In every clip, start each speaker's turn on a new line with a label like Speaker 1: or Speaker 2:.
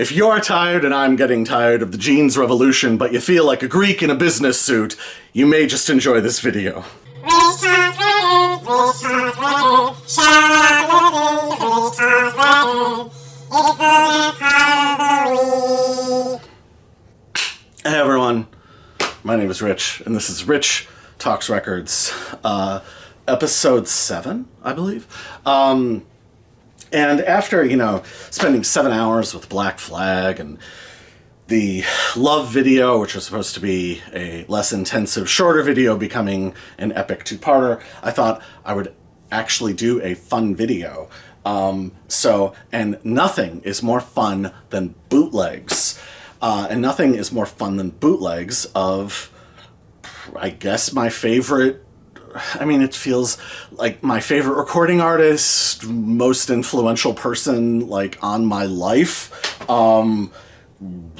Speaker 1: If you're tired and I'm getting tired of the jeans revolution, but you feel like a Greek in a business suit, you may just enjoy this video. Hey everyone, my name is Rich, and this is Rich Talks Records, episode 7, I believe. And after, spending 7 hours with Black Flag and the Love video, which was supposed to be a less intensive, shorter video, becoming an epic two-parter, I thought I would actually do a fun video. And nothing is more fun than bootlegs. And nothing is more fun than bootlegs of, I guess, my favorite. It feels like my favorite recording artist, most influential person, on my life.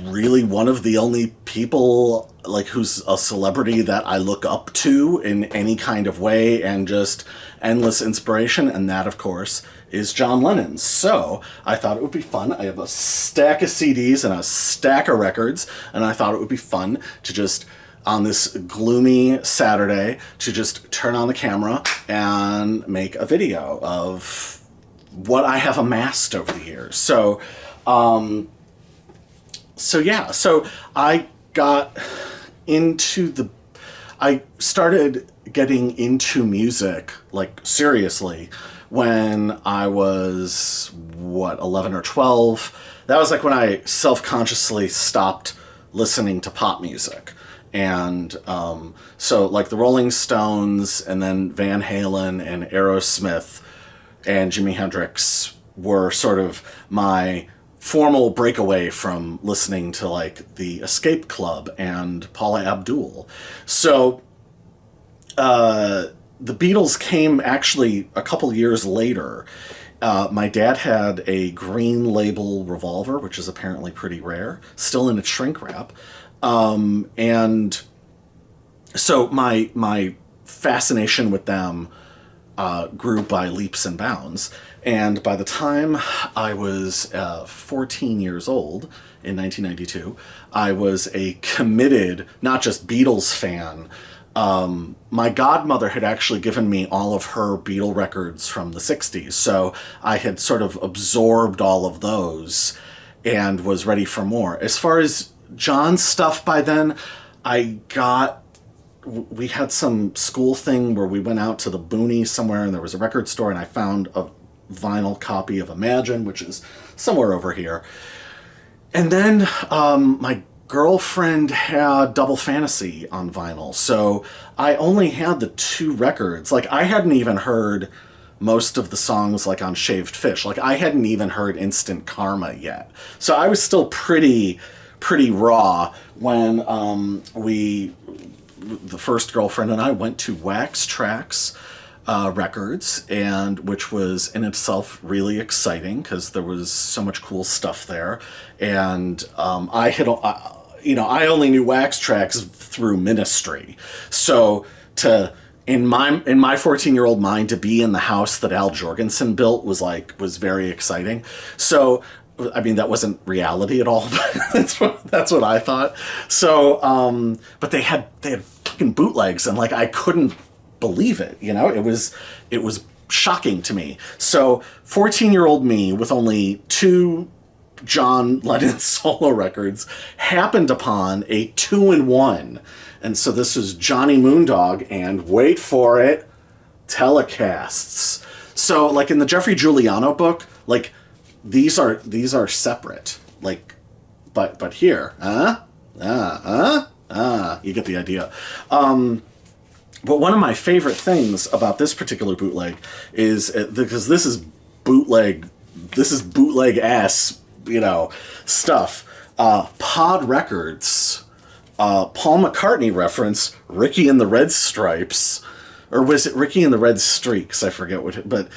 Speaker 1: Really one of the only people, who's a celebrity that I look up to in any kind of way, and just endless inspiration, and that, of course, is John Lennon. So I thought it would be fun. I have a stack of CDs and a stack of records, and I thought it would be fun to just, on this gloomy Saturday, to just turn on the camera and make a video of what I have amassed over the years. So I got into I started getting into music, seriously, when I was, 11 or 12. That was when I self-consciously stopped listening to pop music. And so the Rolling Stones and then Van Halen and Aerosmith and Jimi Hendrix were sort of my formal breakaway from listening to the Escape Club and Paula Abdul. So the Beatles came actually a couple years later. My dad had a green label revolver, which is apparently pretty rare, still in its shrink wrap. And so my fascination with them grew by leaps and bounds. And by the time I was 14 years old in 1992, I was a committed, not just Beatles fan. My godmother had actually given me all of her Beatle records from the 60s, so I had sort of absorbed all of those and was ready for more. As far as John's stuff, by then, we had some school thing where we went out to the boonies somewhere, and there was a record store, and I found a vinyl copy of Imagine, which is somewhere over here. And then my girlfriend had Double Fantasy on vinyl, so I only had the 2 records. I hadn't even heard most of the songs on Shaved Fish. I hadn't even heard Instant Karma yet. So I was still pretty raw when the first girlfriend and I went to Wax Trax Records, and which was in itself really exciting because there was so much cool stuff there. And I only knew Wax Trax through Ministry. So in my 14-year-old mind, to be in the house that Al Jorgensen built was very exciting. So that wasn't reality at all, but that's what I thought. So, but they had fucking bootlegs, and I couldn't believe it. It was shocking to me. So 14-year-old me with only 2 John Lennon solo records happened upon a 2-in-1. And so this was Johnny Moondog and, wait for it, Telecasts. So in the Jeffrey Giuliano book, these are separate. But here, you get the idea. But one of my favorite things about this particular bootleg is because this is bootleg ass, stuff. Pod Records, Paul McCartney reference, Ricky and the Red Stripes, or was it Ricky and the Red Streaks? I forget what, but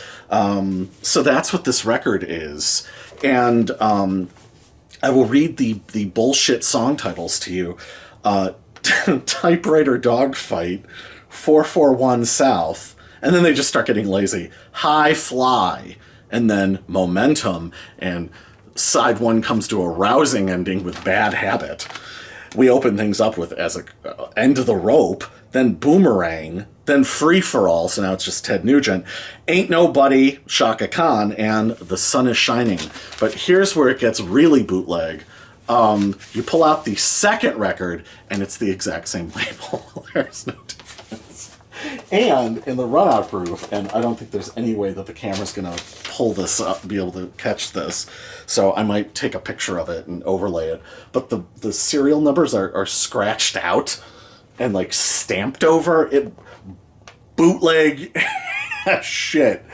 Speaker 1: so that's what this record is. And I will read the bullshit song titles to you. Typewriter Dog Fight, 441 South, and then they just start getting lazy. High Fly, and then Momentum, and side one comes to a rousing ending with Bad Habit. We open things up with as a End of the Rope, then Boomerang, then Free for All, so now it's just Ted Nugent, Ain't Nobody, Shaka Khan, and The Sun is Shining. But here's where it gets really bootleg. You pull out the second record, and it's the exact same label. There's no difference. And in the run-out groove, and I don't think there's any way that the camera's going to pull this up, be able to catch this, so I might take a picture of it and overlay it. But the serial numbers are scratched out and like stamped over it. Bootleg shit.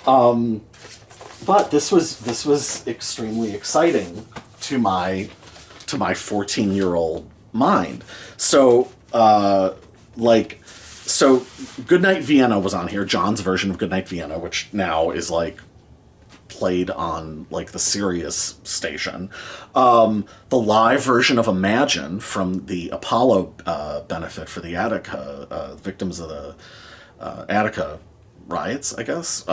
Speaker 1: But this was extremely exciting to my 14-year-old mind. So so Goodnight Vienna was on here, John's version of Goodnight Vienna, which now is like played on like the Sirius station. The live version of Imagine from the Apollo benefit for the Attica victims of the Attica riots, I guess.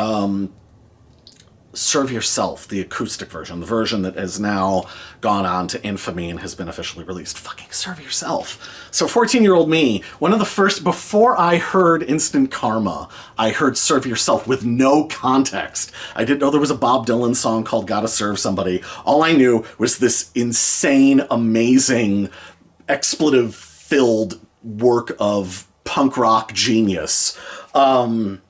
Speaker 1: Serve Yourself, the acoustic version, the version that has now gone on to infamy and has been officially released. Fucking Serve Yourself. So 14-year-old me, one of the first, before I heard Instant Karma, I heard Serve Yourself with no context. I didn't know there was a Bob Dylan song called Gotta Serve Somebody. All I knew was this insane, amazing, expletive-filled work of punk rock genius. Then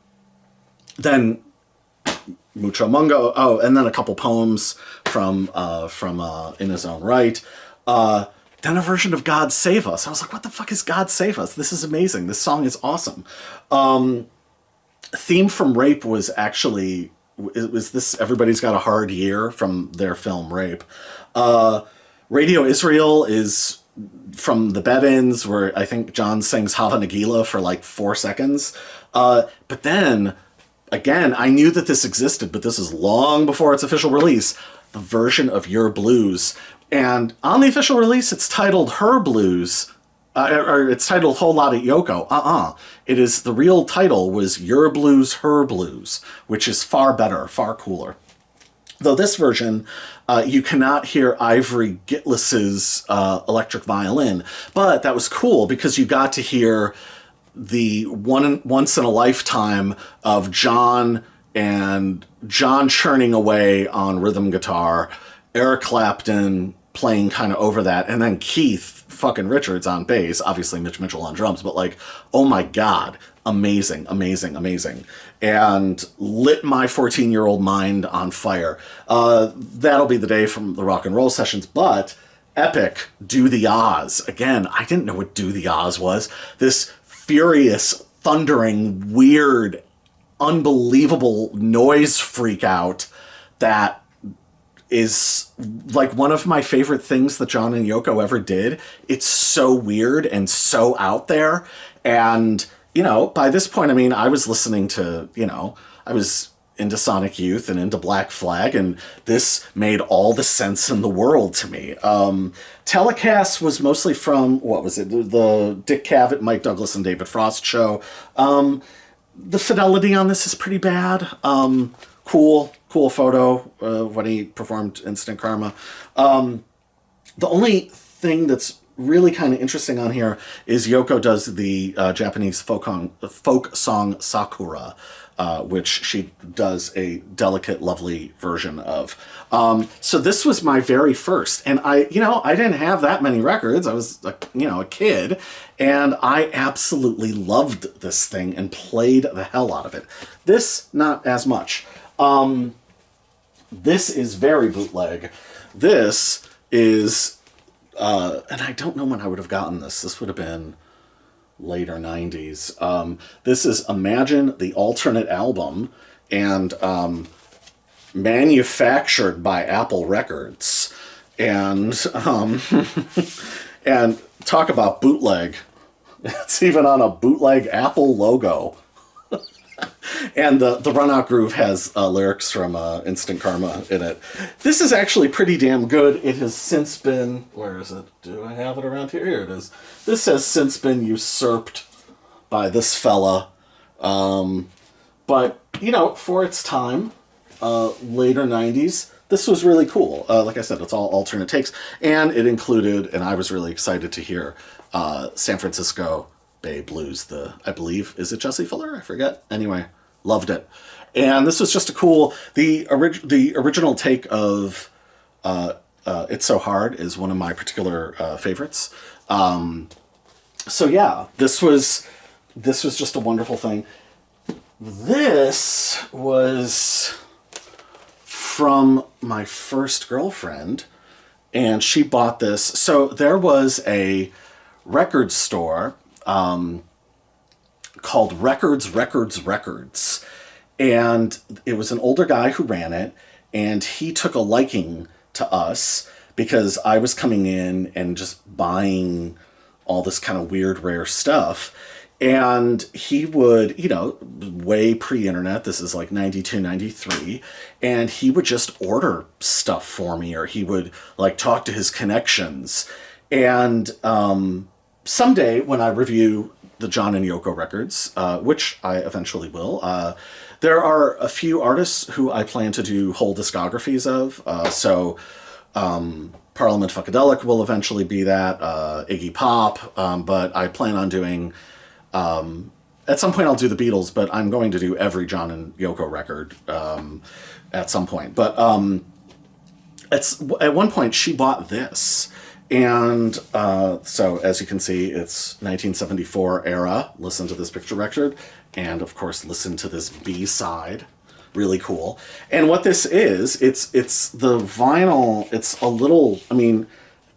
Speaker 1: Mucho Mungo, and then a couple poems from In His Own Right. Then a version of God Save Us. I was like, what the fuck is God Save Us? This is amazing. This song is awesome. Theme from Rape was actually, it was this Everybody's Got a Hard Year from their film Rape. Radio Israel is from the Bed-Ins, where I think John sings Hava Nagila for like 4 seconds. But then, again, I knew that this existed, but this is long before its official release, the version of Your Blues. And on the official release, it's titled Her Blues, or it's titled Whole Lotta Yoko. It is, the real title was Your Blues, Her Blues, which is far better, far cooler. Though this version, you cannot hear Ivory Gitlis's electric violin, but that was cool because you got to hear the once in a lifetime of John churning away on rhythm guitar, Eric Clapton playing kind of over that, and then Keith fucking Richards on bass, obviously Mitch Mitchell on drums, but like, oh my God, amazing, amazing, amazing. And lit my 14-year-old mind on fire. That'll be the day from the rock and roll sessions, but epic Do the Oz. Again, I didn't know what Do the Oz was. This furious, thundering, weird, unbelievable noise freak out that is like one of my favorite things that John and Yoko ever did. It's so weird and so out there. And, you know, by this point, I mean, I was listening to, you know, I was into Sonic Youth and into Black Flag, and this made all the sense in the world to me. Telecast was mostly from, what was it, the Dick Cavett, Mike Douglas, and David Frost show. The fidelity on this is pretty bad. Cool photo when he performed Instant Karma. The only thing that's really kind of interesting on here is Yoko does the Japanese folk song Sakura, which she does a delicate, lovely version of. So this was my very first, and I didn't have that many records. I was, a kid, and I absolutely loved this thing and played the hell out of it. This, not as much. This is very bootleg. This is, and I don't know when I would have gotten this. This would have been later 90s. This is Imagine, the alternate album, and manufactured by Apple Records. And and talk about bootleg. It's even on a bootleg Apple logo. And the Run-Out Groove has lyrics from Instant Karma in it. This is actually pretty damn good. It has since been... Where is it? Do I have it around here? Here it is. This has since been usurped by this fella. But, for its time, later 90s, this was really cool. Like I said, it's all alternate takes, and it included, and I was really excited to hear San Francisco Bay Blues. I believe, is it Jesse Fuller? I forget. Anyway, loved it. And this was just a cool. The original take of "It's So Hard" is one of my particular favorites. So yeah, this was just a wonderful thing. This was from my first girlfriend, and she bought this. So there was a record store called Records, and it was an older guy who ran it, and he took a liking to us because I was coming in and just buying all this kind of weird, rare stuff. And he would, way pre-internet, this is like 92, 93, and he would just order stuff for me, or he would like talk to his connections. And someday when I review the John and Yoko records, which I eventually will, there are a few artists who I plan to do whole discographies of. Parliament Funkadelic will eventually be that, Iggy Pop, but I plan on doing... at some point I'll do the Beatles, but I'm going to do every John and Yoko record at some point. But at one point she bought this. And so as you can see, it's 1974 era. Listen to this picture record. And of course, listen to this B-side. Really cool. And what this is, it's the vinyl. It's a little, I don't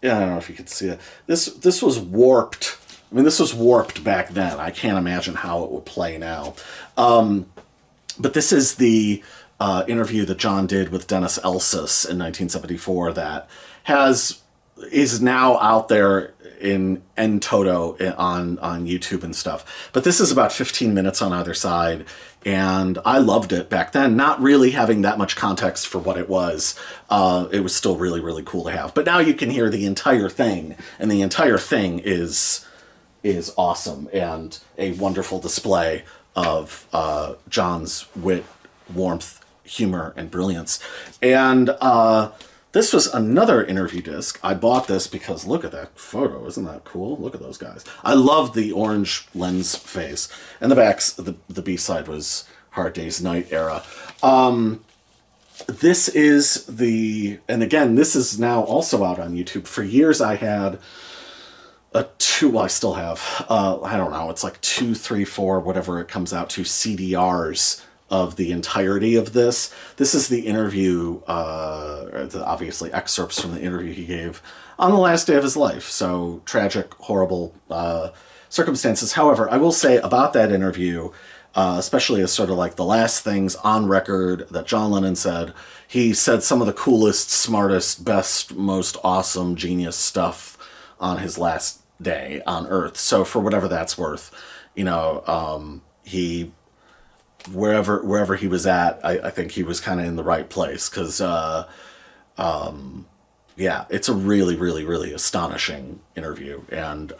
Speaker 1: know if you could see it. This was warped. This was warped back then. I can't imagine how it would play now. But this is the interview that John did with Dennis Elsis in 1974 that is now out there in toto on YouTube and stuff. But this is about 15 minutes on either side, and I loved it back then, not really having that much context for what it was. It was still really, really cool to have. But now you can hear the entire thing, and the entire thing is awesome and a wonderful display of John's wit, warmth, humor, and brilliance. And this was another interview disc. I bought this because look at that photo. Isn't that cool? Look at those guys. I love the orange lens face. And the B-side was Hard Day's Night era. This is and again, this is now also out on YouTube. For years I had I still have, I don't know, it's like 2, 3, 4, whatever it comes out to, CDRs of the entirety of this. This is the interview, obviously excerpts from the interview he gave on the last day of his life. So tragic, horrible circumstances. However, I will say about that interview, especially as sort of like the last things on record that John Lennon said, he said some of the coolest, smartest, best, most awesome, genius stuff on his last day on Earth. So for whatever that's worth, he wherever he was at, I think he was kind of in the right place, because it's a really, really, really astonishing interview. And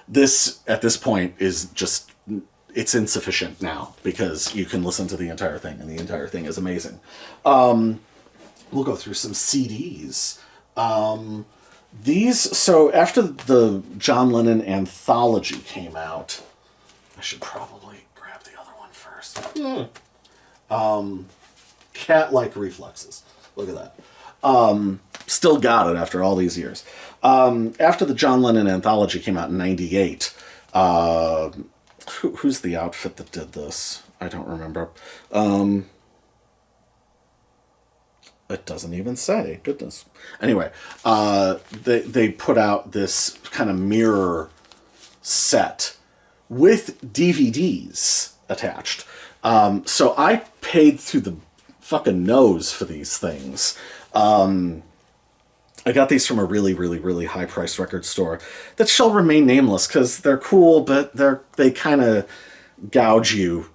Speaker 1: this at this point is just, it's insufficient now because you can listen to the entire thing, and the entire thing is amazing. We'll go through some CDs. So after the John Lennon anthology came out, I should probably grab the other one first. Cat-like reflexes. Look at that. Still got it after all these years. After the John Lennon anthology came out in 98, who's the outfit that did this? I don't remember. It doesn't even say. Goodness. Anyway, they put out this kind of mirror set with DVDs attached. So I paid through the fucking nose for these things. I got these from a really, really, really high-priced record store that shall remain nameless because they're cool, but they kind of gouge you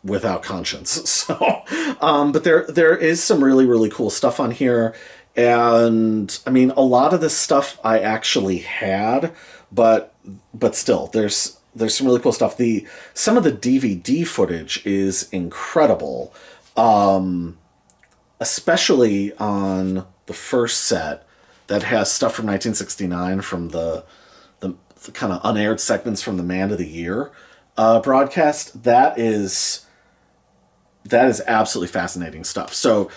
Speaker 1: without conscience. So, but there is some really, really cool stuff on here. And I mean, a lot of this stuff I actually had, but still, there's some really cool stuff. Some of the DVD footage is incredible. especially on the first set that has stuff from 1969 from the kind of unaired segments from the Man of the Year broadcast. That is absolutely fascinating stuff. So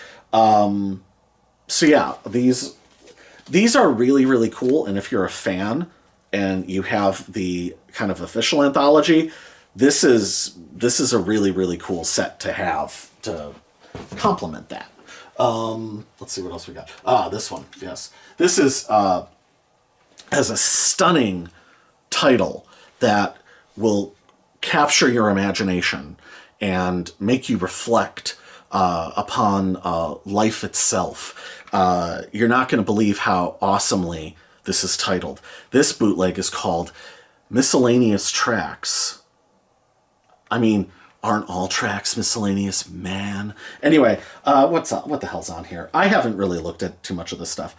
Speaker 1: yeah, these are really, really cool. And if you're a fan and you have the kind of official anthology, this is a really, really cool set to have to complement that. Let's see what else we got. This one, yes. This is has a stunning title that will capture your imagination and make you reflect upon life itself. You're not going to believe how awesomely this is titled. This bootleg is called Miscellaneous Tracks. I mean, aren't all tracks miscellaneous, man? Anyway, what's up? What the hell's on here? I haven't really looked at too much of this stuff.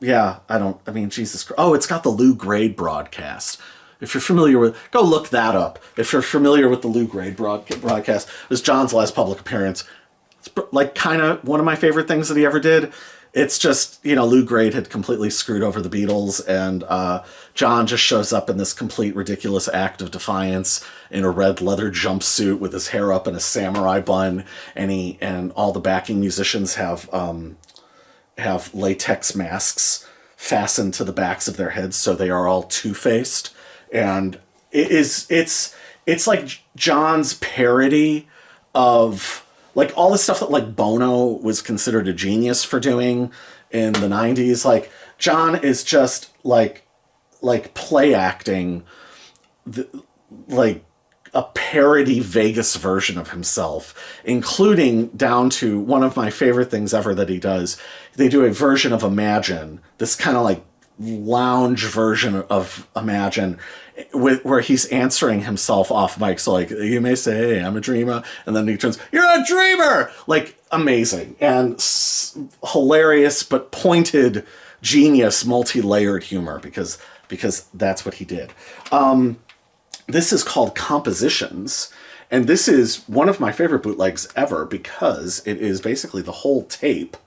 Speaker 1: Yeah, I mean, Jesus Christ. Oh, it's got the Lou Grade broadcast. If you're familiar with, go look that up. If you're familiar with the Lou Grade broadcast, it was John's last public appearance. It's like kind of one of my favorite things that he ever did. It's just, Lou Grade had completely screwed over the Beatles, and John just shows up in this complete ridiculous act of defiance in a red leather jumpsuit with his hair up in a samurai bun, and all the backing musicians have latex masks fastened to the backs of their heads, so they are all two-faced. And it's like John's parody of like all the stuff that like Bono was considered a genius for doing in the 90s. Like John is just like play acting like a parody Vegas version of himself, including down to one of my favorite things ever that he does. They do a version of Imagine, this kind of like lounge version of Imagine, where he's answering himself off mic. So like, you may say, hey, I'm a dreamer. And then he turns, you're a dreamer! Like, amazing. And hilarious, but pointed, genius, multi-layered humor, because that's what he did. This is called Compositions. And this is one of my favorite bootlegs ever, because it is basically the whole tape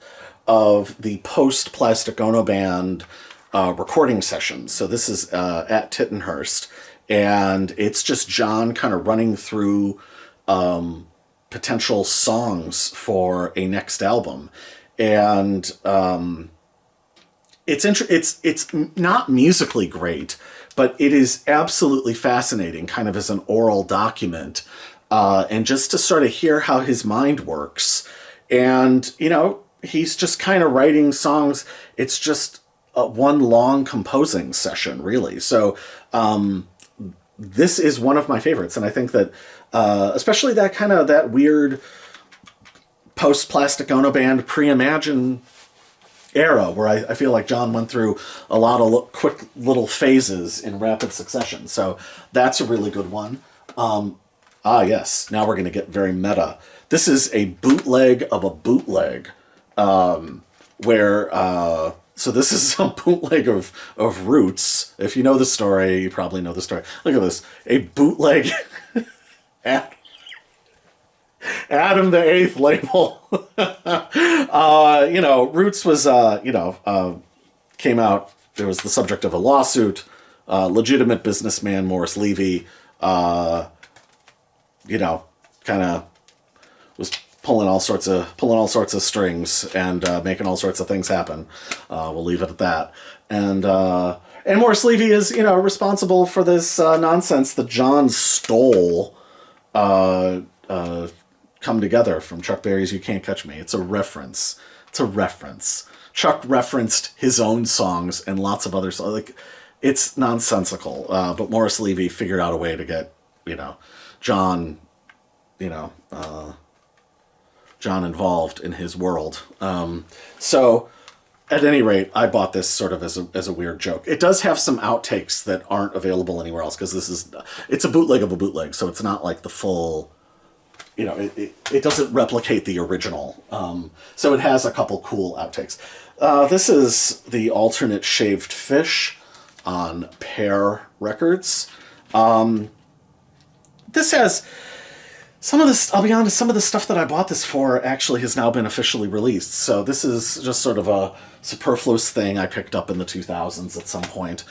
Speaker 1: of the post-Plastic Ono Band recording sessions. So this is at Tittenhurst, and it's just John kind of running through potential songs for a next album. And it's not musically great, but it is absolutely fascinating, kind of as an oral document, and just to sort of hear how his mind works. And, he's just kind of writing songs. It's just one long composing session, really. So this is one of my favorites, and I think that especially that kind of that weird post-Plastic Ono Band pre-Imagine era, where I feel like John went through a lot of quick little phases in rapid succession. So that's a really good one. Yes, now we're going to get very meta. This is a bootleg of a bootleg, where so this is a bootleg of Roots. If you know the story, you probably know the story. Look at this. A bootleg Adam the Eighth label. Roots was, came out. There was the subject of a lawsuit. Legitimate businessman Morris Levy, kind of was pulling all sorts of strings and making all sorts of things happen. We'll leave it at that. And Morris Levy is, responsible for this nonsense that John stole. Come Together from Chuck Berry's You Can't Catch Me. It's a reference. Chuck referenced his own songs and lots of other songs. Like, it's nonsensical. But Morris Levy figured out a way to get, John, John involved in his world. So at any rate, I bought this sort of as a weird joke. It does have some outtakes that aren't available anywhere else, because it's a bootleg of a bootleg, so it's not like the full, it doesn't replicate the original. So it has a couple cool outtakes. This is the alternate Shaved Fish on Pear Records. This has Some of this, I'll be honest, some of the stuff that I bought this for actually has now been officially released. So this is just sort of a superfluous thing I picked up in the 2000s at some point.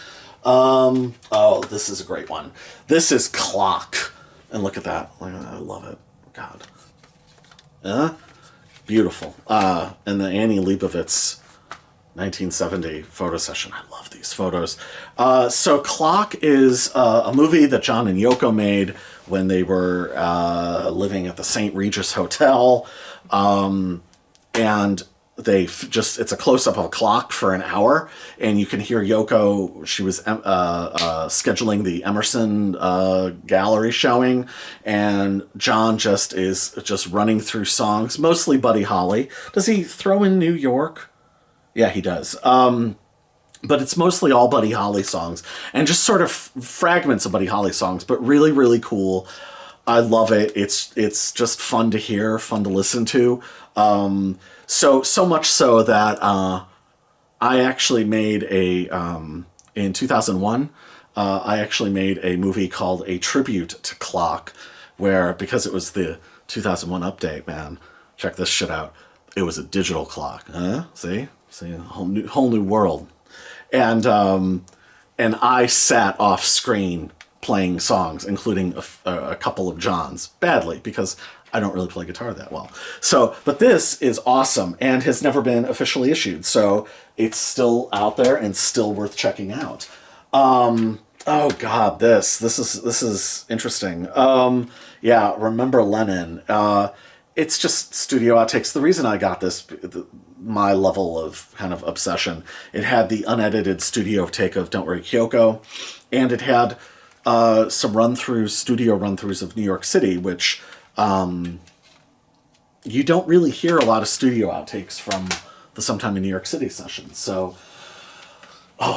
Speaker 1: Oh, this is a great one. This is Clock. And look at that. I love it. God. Beautiful. And the Annie Leibovitz 1970 photo session. I love these photos. So Clock is a movie that John and Yoko made when they were living at the St. Regis Hotel. And it's a close-up of a clock for an hour, and you can hear Yoko. She was scheduling the Emerson gallery showing, and John is running through songs, mostly Buddy Holly. Does he throw in New York? Yeah, he does. But it's mostly all Buddy Holly songs, and just sort of fragments of Buddy Holly songs, but really, really cool. I love it. It's just fun to hear, fun to listen to. So much so that I actually made in 2001, I actually made a movie called A Tribute to Clock, where, because it was the 2001 update, man, check this shit out. It was a digital clock. See, a whole new world. And I sat off screen playing songs, including a couple of John's, badly, because I don't really play guitar that well. So, but this is awesome and has never been officially issued. So it's still out there and still worth checking out. Oh God, this is interesting. Yeah, Remember Lennon. It's just studio outtakes. The reason I got this, my level of kind of obsession, it had the unedited studio take of Don't Worry Kyoko, and it had some studio run-throughs of New York City, which you don't really hear a lot of studio outtakes from the Sometime in New York City sessions. So,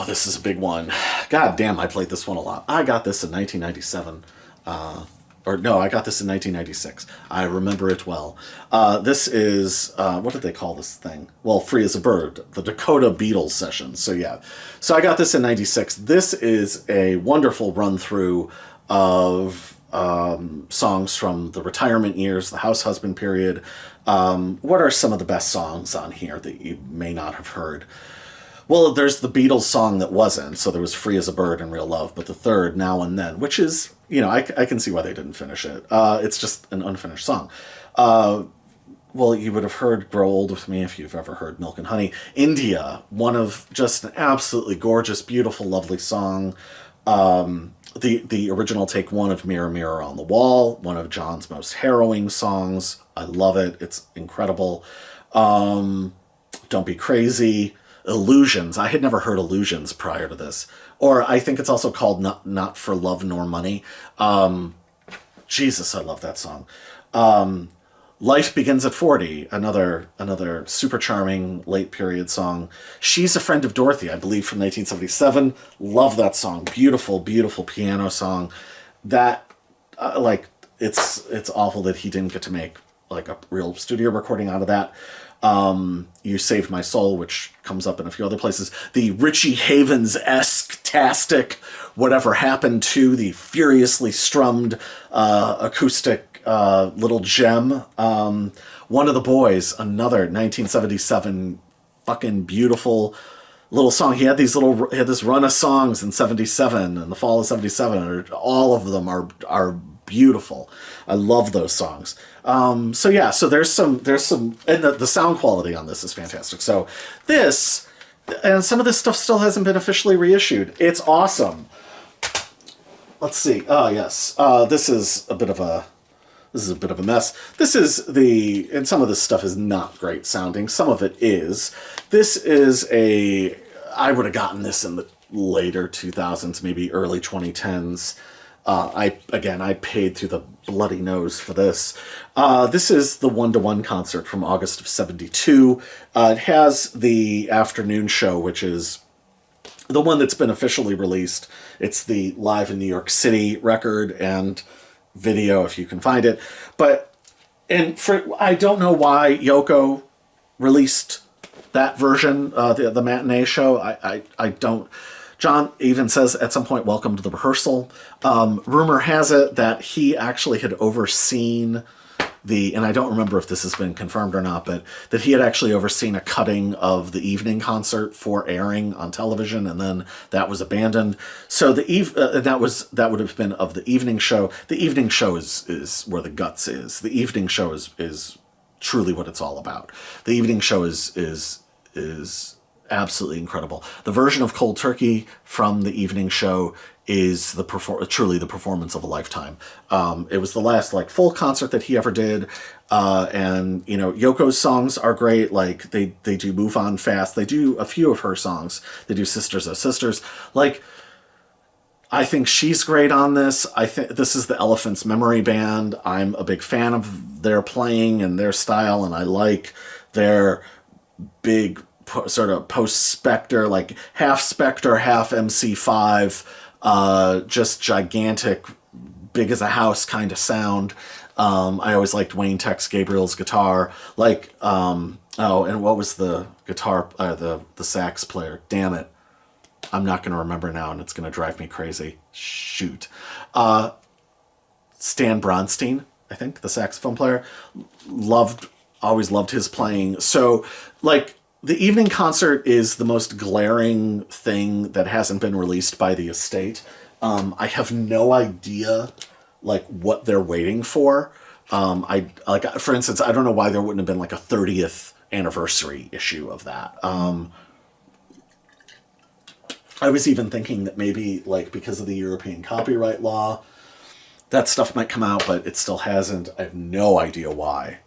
Speaker 1: this is a big one. God damn, I played this one a lot. I got this in 1997. I got this in 1996. I remember it well. This is, what did they call this thing? Well, Free as a Bird, the Dakota Beatles session. So yeah. So I got this in 96. This is a wonderful run-through of songs from the retirement years, the house husband period. What are some of the best songs on here that you may not have heard? Well, there's the Beatles song that wasn't, so there was Free as a Bird and Real Love, but the third, Now and Then, which is, I can see why they didn't finish it. It's just an unfinished song. Well, you would have heard Grow Old With Me if you've ever heard Milk and Honey. India, one of just an absolutely gorgeous, beautiful, lovely song. The original take one of Mirror, Mirror on the Wall, one of John's most harrowing songs. I love it. It's incredible. Don't Be Crazy. Illusions. I had never heard Illusions prior to this. Or I think it's also called Not for Love Nor Money. Jesus, I love that song. Life Begins at 40, another super charming late period song. She's a Friend of Dorothy, I believe, from 1977. Love that song. Beautiful, beautiful piano song. That, it's awful that he didn't get to make like a real studio recording out of that. You Saved My Soul, which comes up in a few other places. The Richie Havens-esque tastic Whatever Happened to, the furiously strummed acoustic little gem. One of the Boys, another 1977 fucking beautiful little song. He had this run of songs in 77 and the fall of 77. All of them are beautiful. I love those songs. So there's some, and the sound quality on this is fantastic. So this, and some of this stuff still hasn't been officially reissued. It's awesome. Let's see. Oh yes. This is a bit of a mess. And some of this stuff is not great sounding. Some of it is. This is I would have gotten this in the later 2000s, maybe early 2010s. I paid through the bloody nose for this. This is the 1-to-1 concert from August of 72. It has the afternoon show, which is the one that's been officially released. It's the Live in New York City record and video, if you can find it. I don't know why Yoko released that version, the matinee show. I don't. John even says at some point, welcome to the rehearsal. Rumor has it that he actually had overseen and I don't remember if this has been confirmed or not, but that he had actually overseen a cutting of the evening concert for airing on television, and then that was abandoned. So that would have been of the evening show. The evening show is where the guts is. The evening show is truly what it's all about. The evening show is absolutely incredible. The version of Cold Turkey from the evening show is truly the performance of a lifetime. It was the last like full concert that he ever did, and Yoko's songs are great. Like they do Move On Fast. They do a few of her songs. They do Sisters of Sisters. Like I think she's great on this. I think this is the Elephants Memory Band. I'm a big fan of their playing and their style, and I like their big sort of post-Spectre, like half Spectre, half MC5, just gigantic, big as a house kind of sound. I always liked Wayne Tex Gabriel's guitar. Like, and what was the guitar, the sax player? Damn it. I'm not going to remember now, and it's going to drive me crazy. Shoot. Stan Bronstein, I think, the saxophone player. Always loved his playing. So, like, the evening concert is the most glaring thing that hasn't been released by the estate. I have no idea, like, what they're waiting for. For instance, I don't know why there wouldn't have been, like, a 30th anniversary issue of that. I was even thinking that maybe, like, because of the European copyright law, that stuff might come out, but it still hasn't. I have no idea why.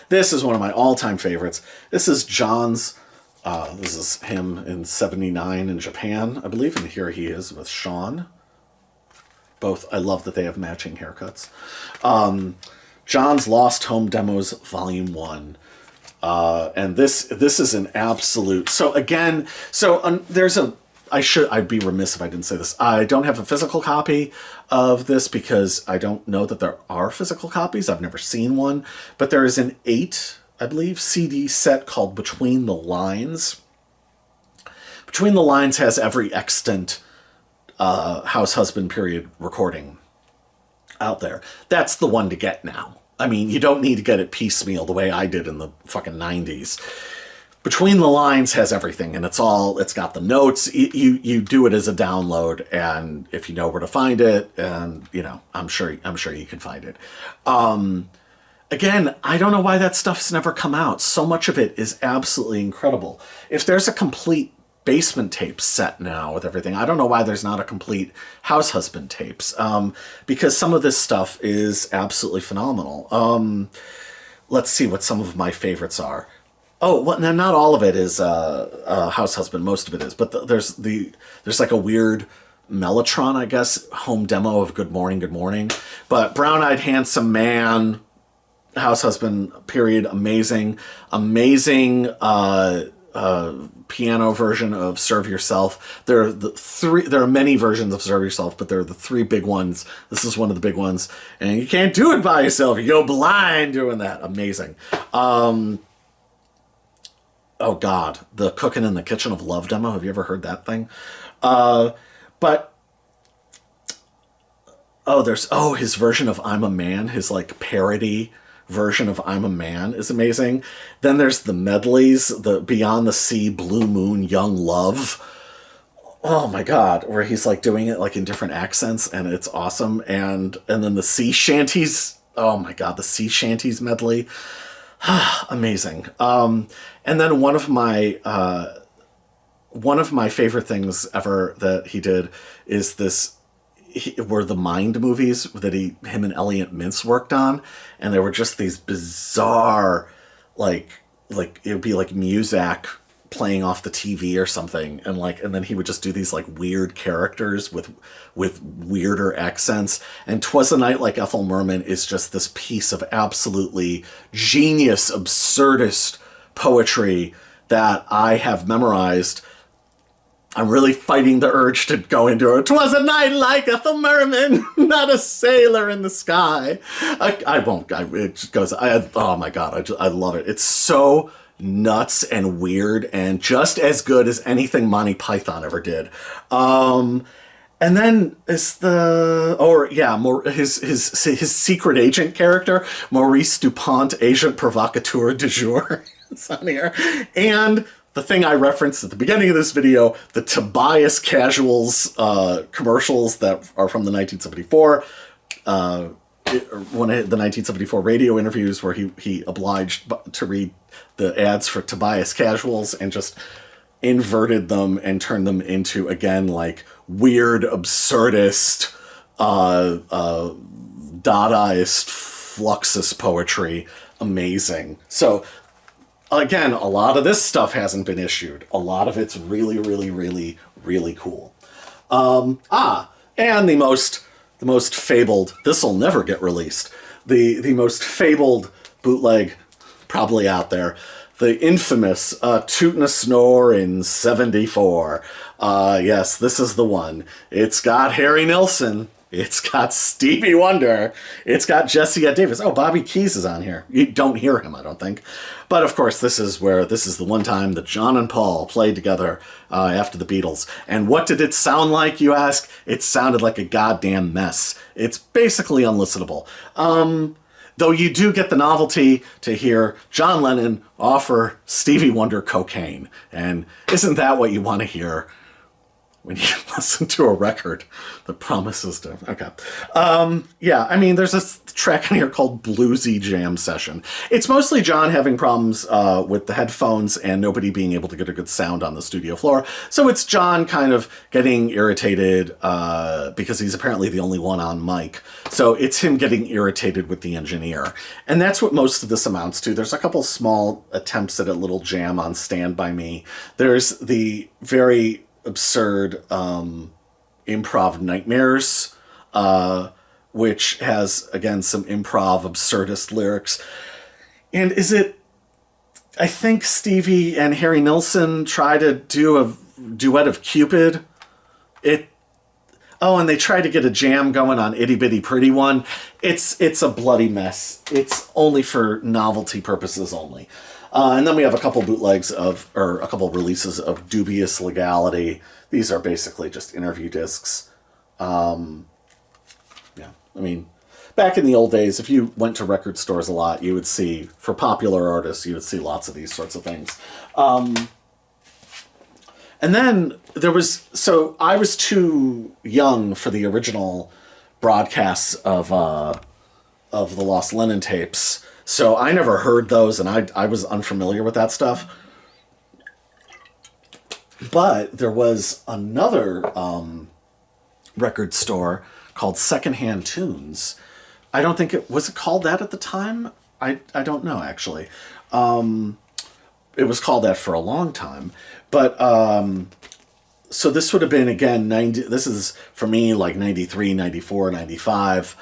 Speaker 1: This is one of my all-time favorites. This is John's, this is him in 79 in Japan, I believe, and here he is with Sean. Both, I love that they have matching haircuts. John's Lost Home Demos, Volume 1. And this is an absolute... So again, I'd be remiss if I didn't say this. I don't have a physical copy of this because I don't know that there are physical copies. I've never seen one. But there is an 8, I believe, CD set called Between the Lines. Between the Lines has every extant House Husband period recording out there. That's the one to get now. I mean, you don't need to get it piecemeal the way I did in the fucking 90s. Between the Lines has everything, and it's got the notes. You do it as a download, and if you know where to find it, and I'm sure you can find it. Again, I don't know why that stuff's never come out. So much of it is absolutely incredible. If there's a complete Basement Tapes set now with everything, I don't know why there's not a complete House Husband Tapes, because some of this stuff is absolutely phenomenal. Let's see what some of my favorites are. Oh, well, now not all of it is House Husband. Most of it is, but there's like a weird Mellotron, I guess, home demo of Good Morning. But Brown Eyed Handsome Man, House Husband period, amazing piano version of Serve Yourself. There are many versions of Serve Yourself, but there are the 3 big ones. This is one of the big ones, and you can't do it by yourself. You go blind doing that. Amazing. Oh God, the Cooking in the Kitchen of Love demo. Have you ever heard that thing? His version of I'm a Man, his like parody version of I'm a Man is amazing. Then there's the medleys, the Beyond the Sea, Blue Moon, Young Love. Oh my God, where he's like doing it like in different accents, and it's awesome. And then the Sea Shanties. Oh my God, the Sea Shanties medley. Amazing. And then one of my favorite things ever that he did is were the Mind movies that him and Elliot Mintz worked on, and they were just these bizarre, like it would be like Muzak playing off the TV or something, and then he would just do these like weird characters with weirder accents. And 'Twas a Night Like Ethel Merman is just this piece of absolutely genius, absurdist poetry that I have memorized. I'm really fighting the urge to go into it. 'Twas a night like Ethel Merman, not a sailor in the sky. I won't. It just goes. Oh my God, I love it. It's so nuts and weird and just as good as anything Monty Python ever did. And then is his secret agent character, Maurice Dupont, agent provocateur du jour, is on here. And the thing I referenced at the beginning of this video, the Tobias Casuals commercials that are from the 1974, one of the 1974 radio interviews where he obliged to read the ads for Tobias Casuals and just inverted them and turned them into, again, like weird, absurdist, Dadaist, Fluxus poetry. Amazing. So, again, a lot of this stuff hasn't been issued. A lot of it's really, really, really, really cool. And the most fabled, this'll never get released, the most fabled bootleg probably out there, the infamous Tootna Snore in 74. Yes, this is the one. It's got Harry Nilsson. It's got Stevie Wonder. It's got Jesse Ed Davis. Oh, Bobby Keys is on here. You don't hear him, I don't think. But of course, this is the one time that John and Paul played together after the Beatles. And what did it sound like, you ask? It sounded like a goddamn mess. It's basically unlistenable. Though you do get the novelty to hear John Lennon offer Stevie Wonder cocaine. And isn't that what you want to hear when you listen to a record that promises to... Okay. There's a track on here called Bluesy Jam Session. It's mostly John having problems with the headphones and nobody being able to get a good sound on the studio floor. So it's John kind of getting irritated because he's apparently the only one on mic. So it's him getting irritated with the engineer. And that's what most of this amounts to. There's a couple small attempts at a little jam on Stand By Me. There's the very absurd improv Nightmares, which has, again, some improv absurdist lyrics. And I think Stevie and Harry Nilsson try to do a duet of Cupid. And they try to get a jam going on Itty Bitty Pretty One. It's a bloody mess. It's only for novelty purposes only. And then we have a couple a couple releases of dubious legality. These are basically just interview discs. Back in the old days, if you went to record stores a lot, you would see, for popular artists, you would see lots of these sorts of things. And then I was too young for the original broadcasts of the Lost Lennon tapes. So I never heard those, and I was unfamiliar with that stuff. But there was another record store called Secondhand Tunes. I don't think was it called that at the time? I don't know, actually. It was called that for a long time. But so this would have been, again, this is, for me, like 93, 94, 95.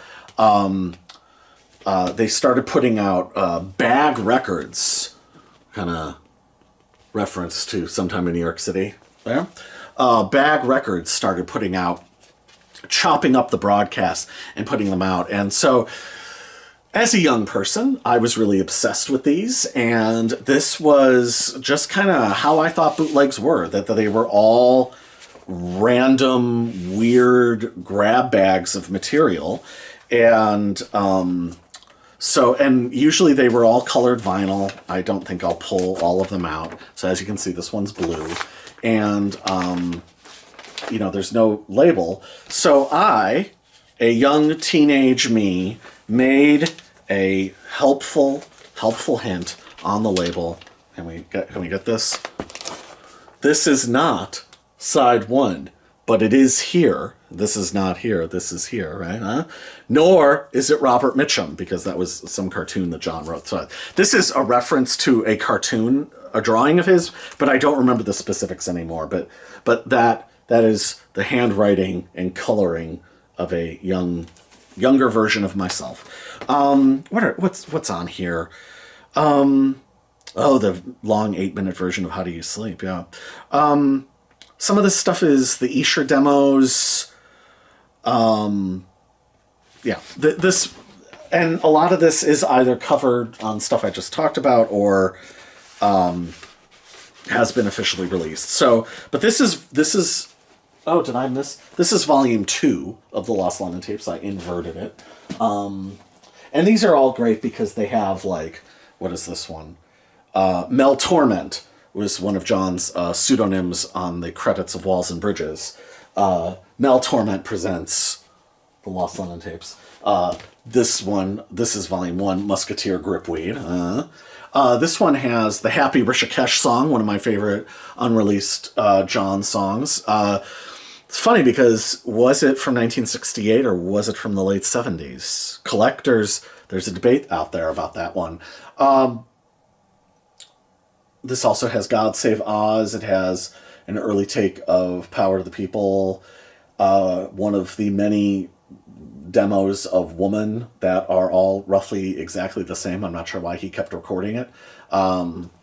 Speaker 1: They started putting out Bag Records, kind of reference to Sometime in New York City there. Bag Records started chopping up the broadcasts and putting them out. And so, as a young person, I was really obsessed with these, and this was just kind of how I thought bootlegs were, that they were all random, weird grab bags of material. And and usually they were all colored vinyl. I don't think I'll pull all of them out. So as you can see, this one's blue. And, there's no label. So I, a young teenage me, made a helpful hint on the label. Can we get this? This is not side one, but it is here. This is not here. This is here, right? Huh? Nor is it Robert Mitchum, because that was some cartoon that John wrote. So this is a reference to a cartoon, a drawing of his, but I don't remember the specifics anymore. But that is the handwriting and coloring of a younger version of myself. What's on here? The long 8-minute version of How Do You Sleep? Yeah. Some of this stuff is the Escher demos. This, and a lot of this is either covered on stuff I just talked about, or has been officially released. So, but this is. Oh, did I miss? This is volume 2 of the Lost Lennon tapes. I inverted it. And these are all great because they have, like, what is this one? Mel Torme was one of John's pseudonyms on the credits of Walls and Bridges. Mel Torme presents the Lost Lennon tapes. This is volume 1, Musketeer Gripweed. This one has the Happy Rishikesh song, one of my favorite unreleased John songs. It's funny because was it from 1968 or was it from the late 70s? Collectors, there's a debate out there about that one. This also has God Save Oz. It has an early take of Power to the People. One of the many demos of Woman that are all roughly exactly the same. I'm not sure why he kept recording it.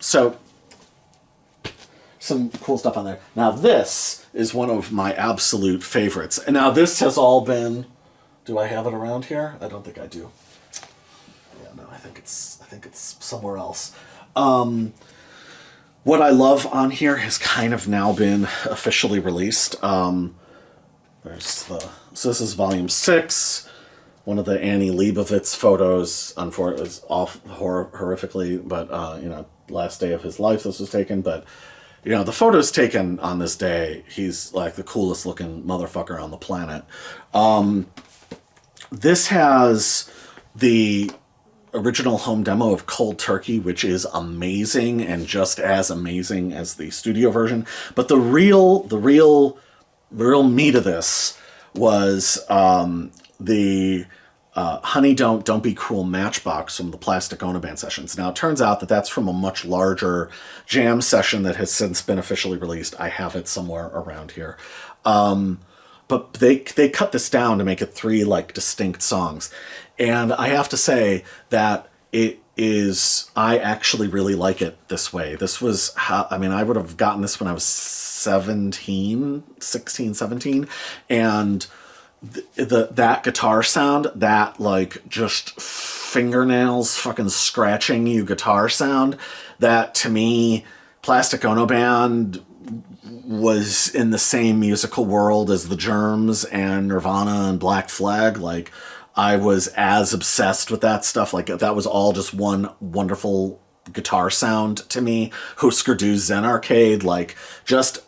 Speaker 1: So some cool stuff on there. Now this is one of my absolute favorites. And now this has all been, do I have it around here? I don't think I do. Yeah, no, I think it's somewhere else. What I Love on here has kind of now been officially released. So this is volume 6. One of the Annie Leibovitz photos, unfortunately, is off horrifically, but, last day of his life this was taken, but, the photos taken on this day, he's like the coolest looking motherfucker on the planet. This has the original home demo of Cold Turkey, which is amazing and just as amazing as the studio version. But the real meat of this was the Honey Don't Be Cruel Matchbox from the Plastic Ono Band sessions. Now, it turns out that that's from a much larger jam session that has since been officially released. I have it somewhere around here. But they cut this down to make it 3, like, distinct songs. And I have to say that I actually really like it this way. This was I would have gotten this when I was 16, 17, and that guitar sound, that like just fingernails fucking scratching you guitar sound, that to me, Plastic Ono Band was in the same musical world as the Germs and Nirvana and Black Flag. Like, I was as obsessed with that stuff. Like, that was all just one wonderful guitar sound to me. Husker Du Zen Arcade, like, just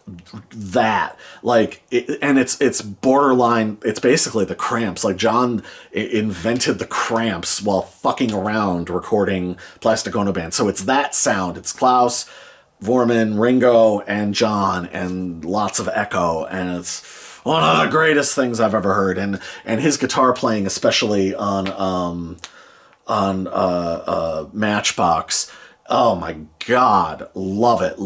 Speaker 1: that. Like, it's borderline, it's basically the Cramps. Like, John invented the Cramps while fucking around recording Plastic Ono Band. So it's that sound. It's Klaus, Vorman, Ringo, and John, and lots of echo, and it's one of the greatest things I've ever heard. And his guitar playing, especially on Matchbox, oh my God, love it.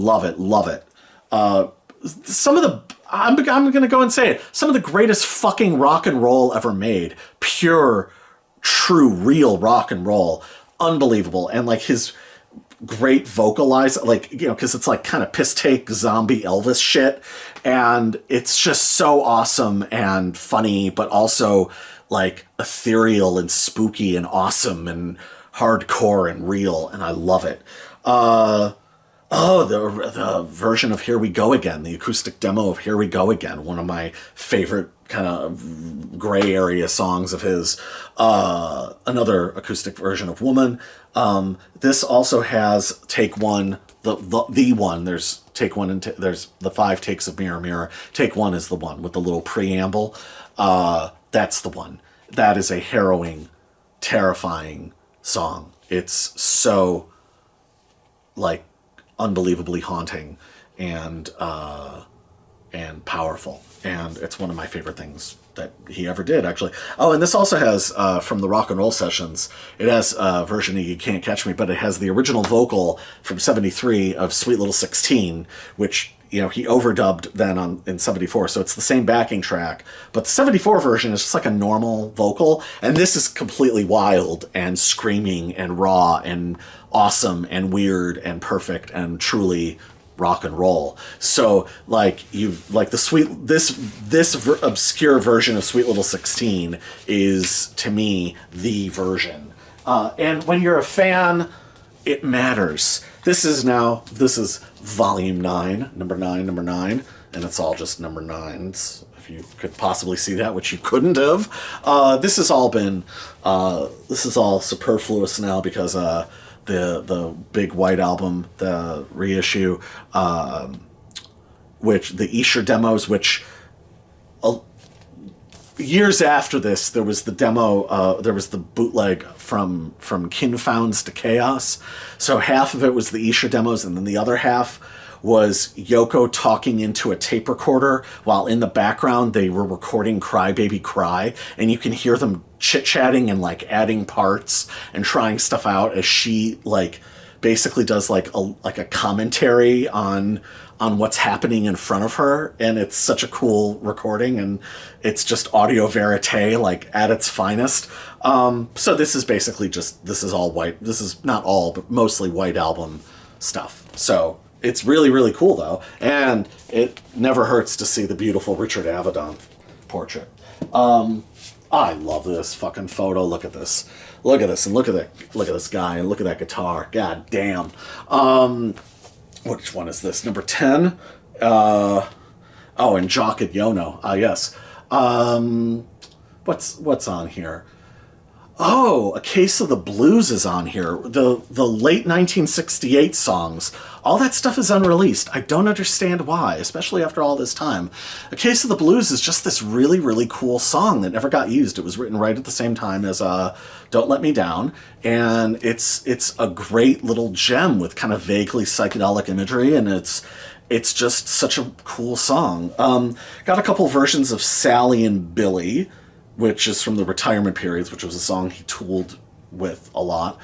Speaker 1: Some of the, I'm gonna go and say it, some of the greatest fucking rock and roll ever made, pure, true, real rock and roll, unbelievable. And like his great vocalize, like, because it's like kind of piss take zombie Elvis shit, and it's just so awesome and funny, but also like ethereal and spooky and awesome and hardcore and real, and I love it. The version of Here We Go Again, the acoustic demo of Here We Go Again, one of my favorite kind of gray area songs of his. Another acoustic version of Woman. This also has Take One, the one. There's Take One and there's the 5 takes of Mirror Mirror. Take One is the one with the little preamble. That's the one. That is a harrowing, terrifying song. It's so, like, unbelievably haunting and powerful, and it's one of my favorite things that he ever did, actually. Oh, and this also has from the Rock and Roll Sessions, it has a version of You Can't Catch Me, but it has the original vocal from 73 of Sweet Little 16, which he overdubbed then in 74, so it's the same backing track, but the 74 version is just like a normal vocal, and this is completely wild and screaming and raw and awesome and weird and perfect and truly rock and roll. So like this obscure version of Sweet Little 16 is to me the version. And when you're a fan it matters. This is volume 9, number 9, and it's all just number 9s. If you could possibly see that, which you couldn't have. This is all superfluous now because the big white album, the reissue, which the Escher demos, which years after this, there was the demo, there was the bootleg from Kinfounds to Chaos. So half of it was the Escher demos, and then the other half was Yoko talking into a tape recorder while in the background they were recording Cry Baby Cry, and you can hear them chit-chatting and like adding parts and trying stuff out as she like basically does like a commentary on what's happening in front of her, and it's such a cool recording, and it's just audio verite like at its finest. So this is basically this is all white. This is not all, but mostly white album stuff. So it's really, really cool though, and it never hurts to see the beautiful Richard Avedon portrait. I love this fucking photo. Look at this, and look at this guy, and look at that guitar. God damn. Which one is this? Number 10? And Jock and Yono. Yes. What's on here? Oh, A Case of the Blues is on here. The late 1968 songs. All that stuff is unreleased. I don't understand why, especially after all this time. A Case of the Blues is just this really, really cool song that never got used. It was written right at the same time as Don't Let Me Down, and it's a great little gem with kind of vaguely psychedelic imagery, and it's just such a cool song. Got a couple versions of Sally and Billy, which is from the Retirement Periods, which was a song he tooled with a lot.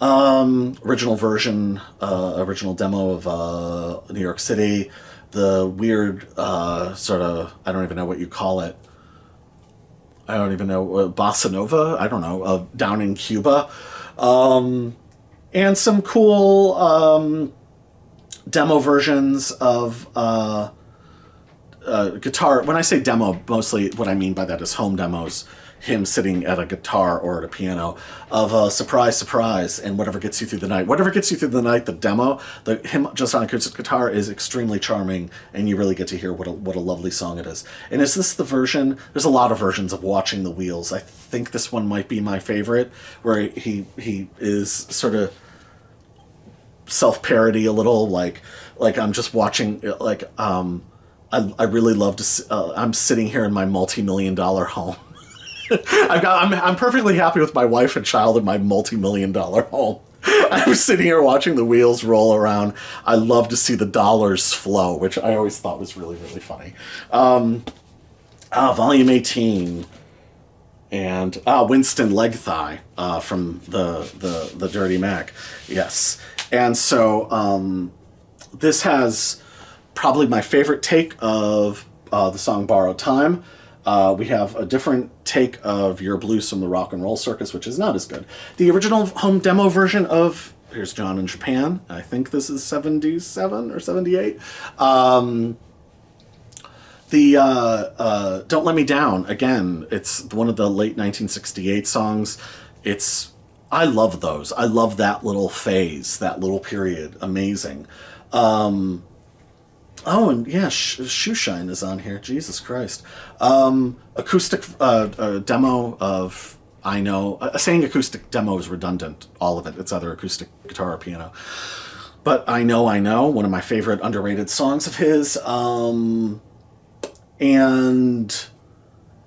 Speaker 1: Original version, original demo of New York City. The weird sort of, I don't even know what you call it. I don't even know, Bossa Nova? I don't know, down in Cuba. And some cool demo versions of guitar. When I say demo, mostly what I mean by that is home demos. Him sitting at a guitar or at a piano of Surprise, Surprise, and Whatever Gets You Through the Night. Whatever Gets You Through the Night, the demo, him just on acoustic guitar is extremely charming, and you really get to hear what a lovely song it is. And is this the version? There's a lot of versions of Watching the Wheels. I think this one might be my favorite, where he is sort of self-parody a little, like I'm just watching, like I really love to. I'm sitting here in my multi-million-dollar home. I'm perfectly happy with my wife and child in my multi-million-dollar home. I'm sitting here watching the wheels roll around. I love to see the dollars flow, which I always thought was really, really funny. Volume 18, and Winston Leg Thigh from the Dirty Mac. Yes, and so this has probably my favorite take of the song Borrowed Time. We have a different take of Your Blues from the Rock and Roll Circus, which is not as good. The original home demo version of Here's John in Japan, I think this is 77 or 78. Don't Let Me Down, again, it's one of the late 1968 songs. I love those. I love that little phase, that little period. Amazing. And yeah, Shoe Shine is on here. Jesus Christ. Acoustic demo of I Know. Saying acoustic demo is redundant. All of it. It's either acoustic guitar or piano. But I Know, one of my favorite underrated songs of his. And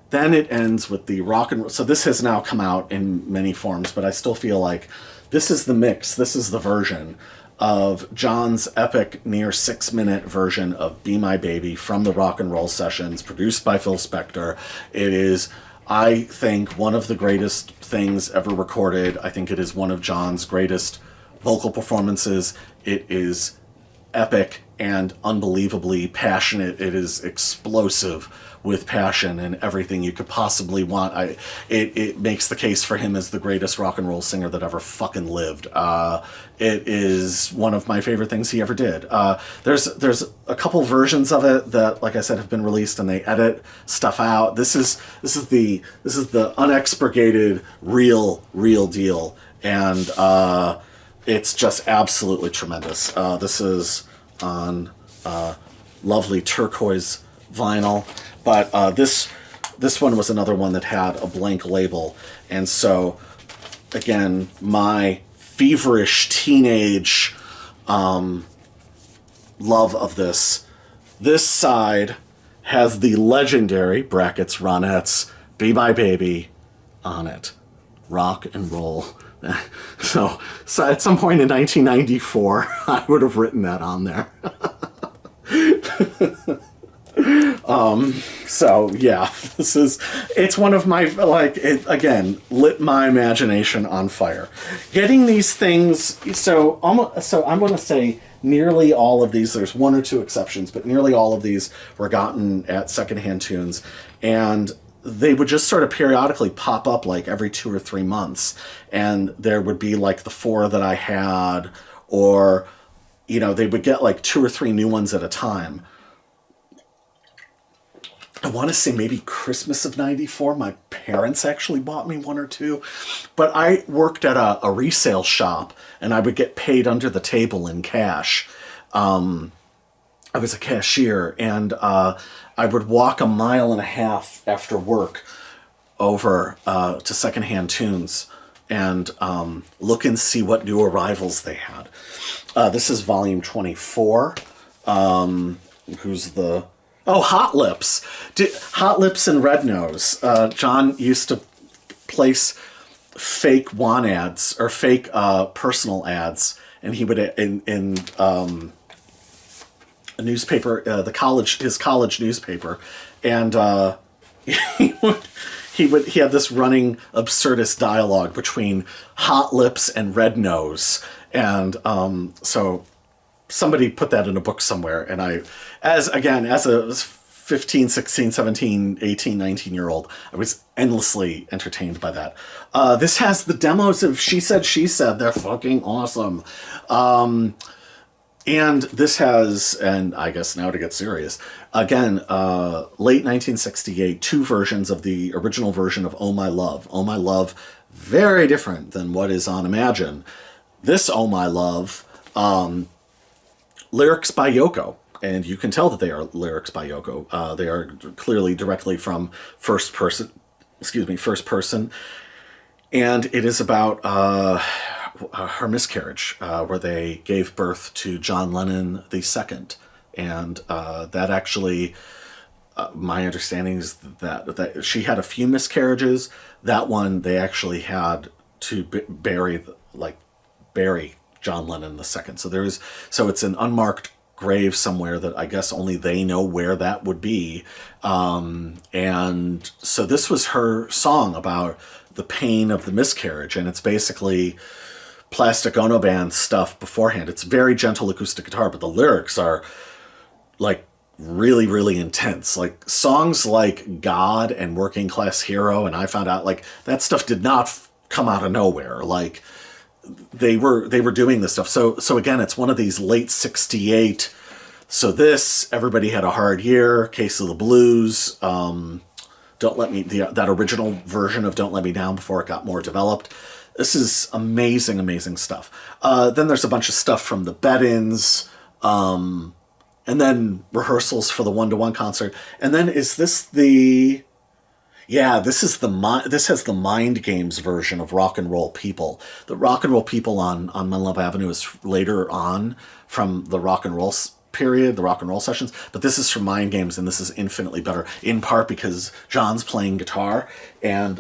Speaker 1: then it ends with the rock and roll. So this has now come out in many forms, but I still feel like this is the mix. This is the version of John's epic near 6-minute version of Be My Baby from the Rock and Roll Sessions, produced by Phil Spector. It is, I think, one of the greatest things ever recorded. I think it is one of John's greatest vocal performances. It is epic and unbelievably passionate. It is explosive with passion and everything you could possibly want. It makes the case for him as the greatest rock and roll singer that ever fucking lived. It is one of my favorite things he ever did. There's a couple versions of it that, like I said, have been released, and they edit stuff out. This is the unexpurgated real deal. And it's just absolutely tremendous. This is on lovely turquoise vinyl, but this one was another one that had a blank label, and so again, my feverish teenage love of this. This side has the legendary brackets Ronettes "Be My Baby" on it. Rock and roll. So at some point in 1994, I would have written that on there. So yeah, it's one of my, like, it again lit my imagination on fire. Getting these things, so I'm going to say nearly all of these, there's one or two exceptions, but nearly all of these were gotten at Secondhand Tunes, and they would just sort of periodically pop up like every 2 or 3 months, and there would be like the 4 that I had, or, you know, they would get like 2 or 3 new ones at a time. I want to say maybe Christmas of '94, my parents actually bought me 1 or 2, but I worked at a resale shop, and I would get paid under the table in cash. I was a cashier, and I would walk 1.5 miles after work over to Secondhand Tunes and look and see what new arrivals they had. This is volume 24. Who's the... Oh, Hot Lips. Hot Lips and Red Nose. John used to place fake want ads, or fake personal ads, and he would, in a newspaper, his college newspaper, and he had this running absurdist dialogue between Hot Lips and Red Nose, and so somebody put that in a book somewhere, and as a 15, 16, 17, 18, 19-year-old, I was endlessly entertained by that. This has the demos of She Said, She Said. They're fucking awesome. And this has, and I guess now to get serious, again, late 1968, 2 versions of the original version of Oh My Love. Oh My Love, very different than what is on Imagine. This Oh My Love, lyrics by Yoko, and you can tell that they are lyrics by Yoko. They are clearly directly from first person, and it is about her miscarriage, where they gave birth to John Lennon II, and that actually, my understanding is that she had a few miscarriages. That one they actually had to bury John Lennon II. So it's an unmarked grave somewhere that I guess only they know where that would be. And so this was her song about the pain of the miscarriage, and it's basically Plastic Ono Band stuff beforehand. It's very gentle acoustic guitar, but the lyrics are like really, really intense. Like songs like God and Working Class Hero, and I found out like that stuff did not come out of nowhere. Like they were doing this stuff. So again, it's one of these late 68. So this, Everybody Had a Hard Year, Case of the Blues, Don't Let Me, that original version of Don't Let Me Down before it got more developed. This is amazing, amazing stuff. Then there's a bunch of stuff from the Bed-Ins, and then rehearsals for the one-to-one concert. And then is this the... Yeah, this has the Mind Games version of Rock and Roll People. The Rock and Roll People on Men Love Avenue is later on from the rock and roll period, the rock and roll sessions, but this is from Mind Games, and this is infinitely better, in part because John's playing guitar, and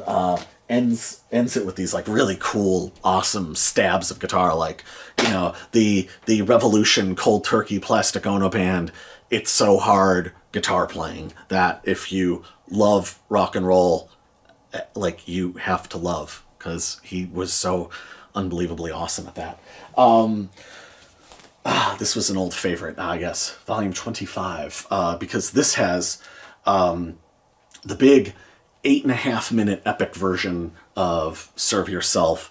Speaker 1: ends it with these like really cool, awesome stabs of guitar, like, you know, the Revolution, Cold Turkey, Plastic Ono Band, It's So Hard guitar playing that if you love rock and roll, like, you have to love, because he was so unbelievably awesome at that. This was an old favorite, I guess, volume 25, because this has the big 8.5-minute epic version of Serve Yourself,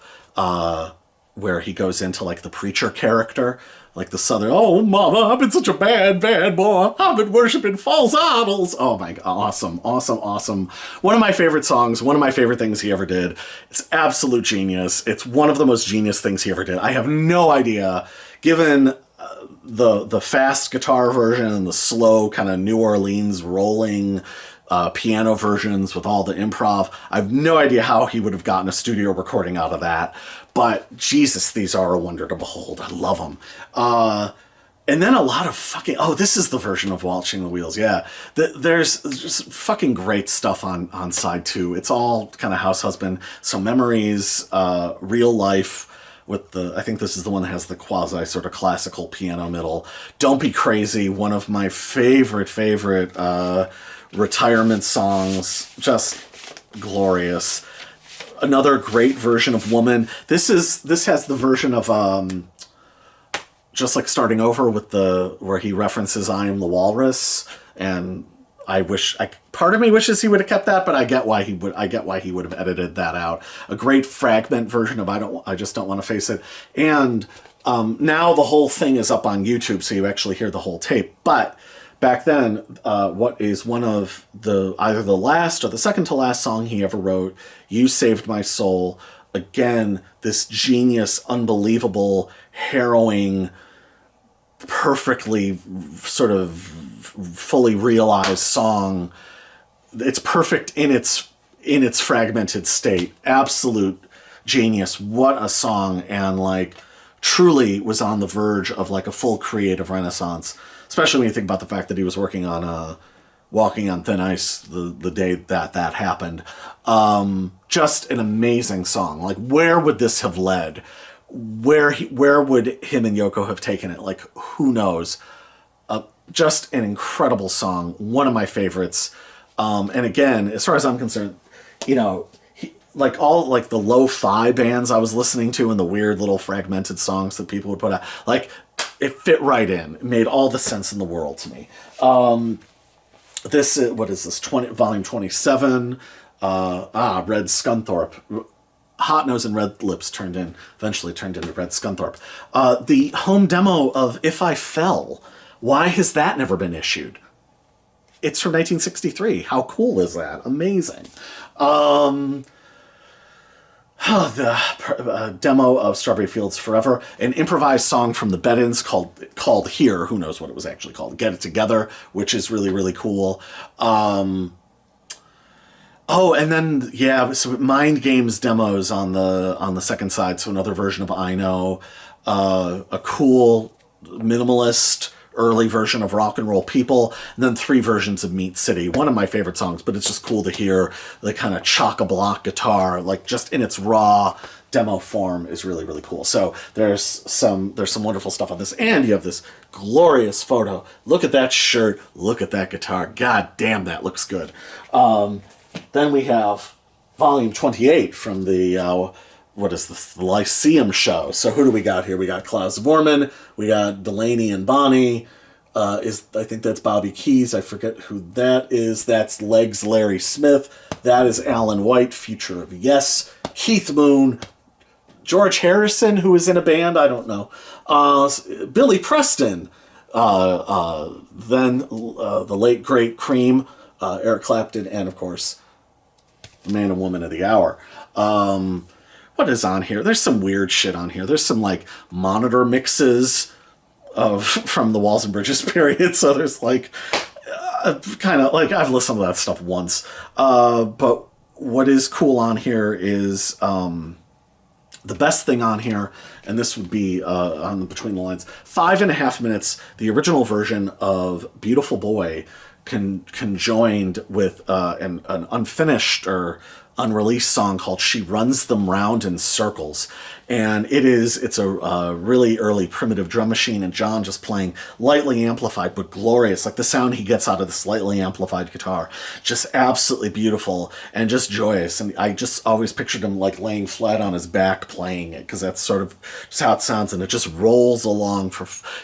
Speaker 1: where he goes into like the preacher character, like the southern, oh, mama, I've been such a bad, bad boy. I've been worshiping false idols. Oh my God, awesome, awesome, awesome. One of my favorite songs, one of my favorite things he ever did. It's absolute genius. It's one of the most genius things he ever did. I have no idea, given the fast guitar version and the slow kind of New Orleans rolling piano versions with all the improv. I have no idea how he would have gotten a studio recording out of that. But Jesus, these are a wonder to behold. I love them. And then a lot of fucking... Oh, this is the version of Watching the Wheels, yeah. There's just fucking great stuff on side 2. It's all kind of House Husband. So Memories, Real Life... with the, I think this is the one that has the quasi sort of classical piano middle. Don't Be Crazy, one of my favorite retirement songs, just glorious. Another great version of Woman. This has the version of Just Like Starting Over with where he references I Am the Walrus, and part of me wishes he would have kept that, but I get why he would have edited that out. A great fragment version of I Just Don't Want to Face It. And now the whole thing is up on YouTube, so you actually hear the whole tape. But back then, what is one of either the last or the second to last song he ever wrote, You Saved My Soul. Again, this genius, unbelievable, harrowing, perfectly sort of fully realized song. It's perfect in its fragmented state. Absolute genius. What a song. And like truly was on the verge of like a full creative renaissance, especially when you think about the fact that he was working on Walking on Thin Ice the day that happened. Just an amazing song. Like, where would this have led? Where would him and Yoko have taken it? Like, who knows? Just an incredible song. One of my favorites. And again, as far as I'm concerned, like all like the lo-fi bands I was listening to and the weird little fragmented songs that people would put out, like it fit right in. It made all the sense in the world to me. This is, what is this? Volume 27. Red Scunthorpe. Hot Nose and Red Lips eventually turned into Red Scunthorpe. The home demo of If I Fell. Why has that never been issued? It's from 1963. How cool is that? Amazing. The demo of Strawberry Fields Forever, an improvised song from the Bed-Ins called Here. Who knows what it was actually called? Get It Together, which is really, really cool. And then, so Mind Games demos on the second side, so another version of I Know. A cool minimalist early version of Rock and Roll People, and then 3 versions of Meat City. One of my favorite songs, but it's just cool to hear the kind of chock-a-block guitar, like just in its raw demo form is really, really cool. So there's some wonderful stuff on this, and you have this glorious photo. Look at that shirt, look at that guitar. God damn, that looks good. Then we have volume 28 from the what is this? The Lyceum show. So who do we got here? We got Klaus Vorman, we got Delaney and Bonnie. I think that's Bobby Keys. I forget who that is. That's Legs Larry Smith. That is Alan White, future of Yes. Keith Moon, George Harrison, who is in a band, I don't know. Billy Preston. Then the late great Cream, Eric Clapton, and of course, Man and Woman of the Hour. What is on here? There's some weird shit on here. There's some like monitor mixes from the Walls and Bridges period. So there's like kind of like I've listened to that stuff once. But what is cool on here is the best thing on here, and this would be on the Between the Lines, 5.5 minutes. The original version of Beautiful Boy conjoined with an unfinished or unreleased song called She Runs Them Round in Circles. And it's a really early primitive drum machine, and John just playing lightly amplified but glorious. Like the sound he gets out of this lightly amplified guitar, just absolutely beautiful and just joyous. And I just always pictured him like laying flat on his back playing it, because that's sort of just how it sounds, and it just rolls along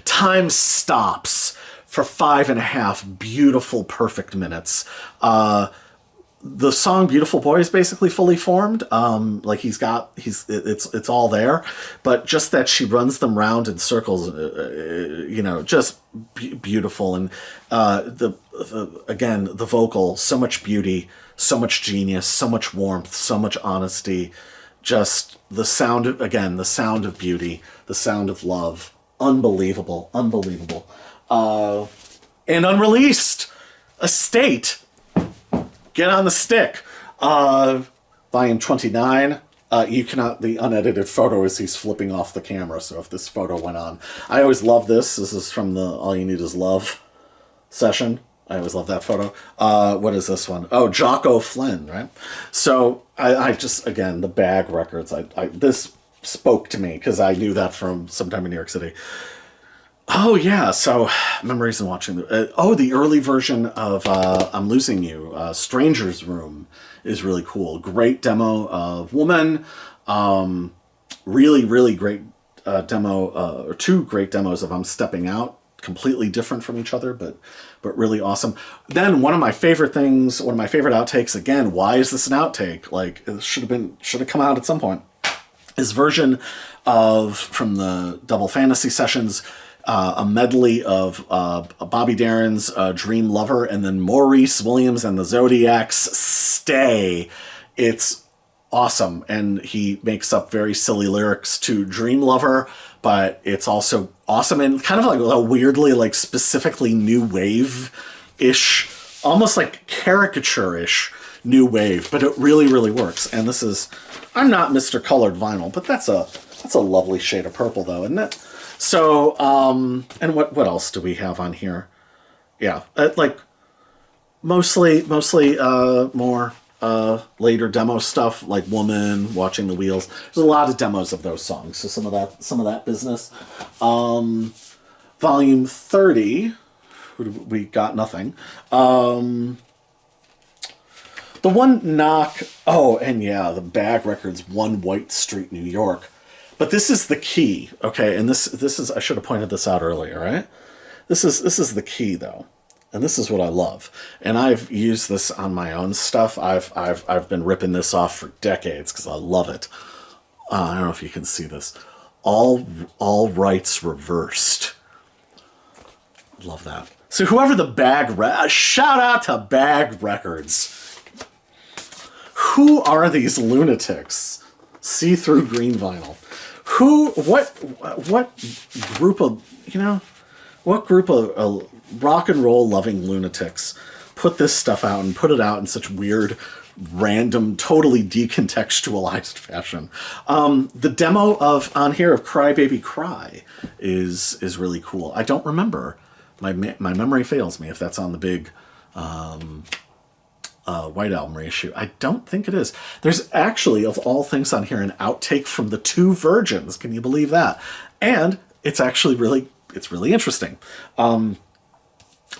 Speaker 1: time stops for 5.5 beautiful, perfect minutes. the song "Beautiful Boy" is basically fully formed. Like it's all there, but just that she runs them round in circles, just beautiful. And again, the vocal, so much beauty, so much genius, so much warmth, so much honesty. Just the sound of beauty, the sound of love. Unbelievable, unbelievable. And unreleased, Estate. Get on the stick. Volume 29. The unedited photo is he's flipping off the camera, so if this photo went on. I always love this. This is from the All You Need Is Love session. I always love that photo. What is this one? Oh, Jocko Flynn, right? So I just, again, the Bag Records, this spoke to me because I knew that from sometime in New York City. Oh, yeah. So, memories and watching. The early version of I'm Losing You, Stranger's Room, is really cool. Great demo of Woman. Really, really great demo, or two great demos of I'm Stepping Out. Completely different from each other, but really awesome. Then one of my favorite outtakes, again, why is this an outtake? Like, it should have come out at some point. His version from the Double Fantasy sessions, a medley of Bobby Darin's Dream Lover, and then Maurice Williams and the Zodiacs' Stay. It's awesome, and he makes up very silly lyrics to Dream Lover, but it's also awesome and kind of like a weirdly, like, specifically new wave-ish, almost like caricature-ish new wave, but it really, really works. And this is, I'm not Mr. Colored Vinyl, but that's a lovely shade of purple, though, isn't it? So, and what else do we have on here? Yeah, mostly more later demo stuff, like Woman, Watching the Wheels. There's a lot of demos of those songs, so some of that business. Volume 30, we got nothing. The one knock, the Bag Records, 1 White Street, New York. But this is the key, okay? And this is, I should have pointed this out earlier, right? This is the key, though. And this is what I love. And I've used this on my own stuff. I've been ripping this off for decades because I love it. I don't know if you can see this. All rights reversed. Love that. So whoever the shout out to Bag Records. Who are these lunatics? See-through green vinyl. What group of rock and roll loving lunatics put this stuff out and put it out in such weird, random, totally decontextualized fashion? The demo on here of Cry Baby Cry is really cool. I don't remember. My memory fails me if that's on the big White Album reissue. I don't think it is. There's actually, of all things on here, an outtake from the Two Virgins. Can you believe that? And it's actually really interesting.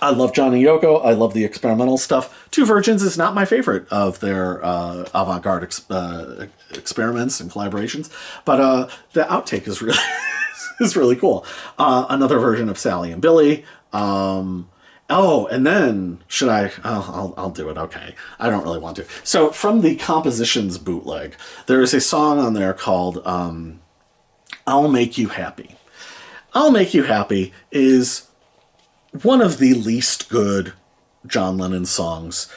Speaker 1: I love John and Yoko. I love the experimental stuff. Two Virgins is not my favorite of their avant-garde experiments and collaborations, but the outtake is really is really cool. Another version of Sally and Billy. And then I'll do it. Okay. I don't really want to. So from the Compositions bootleg, there is a song on there called I'll Make You Happy. I'll Make You Happy is one of the least good John Lennon songs.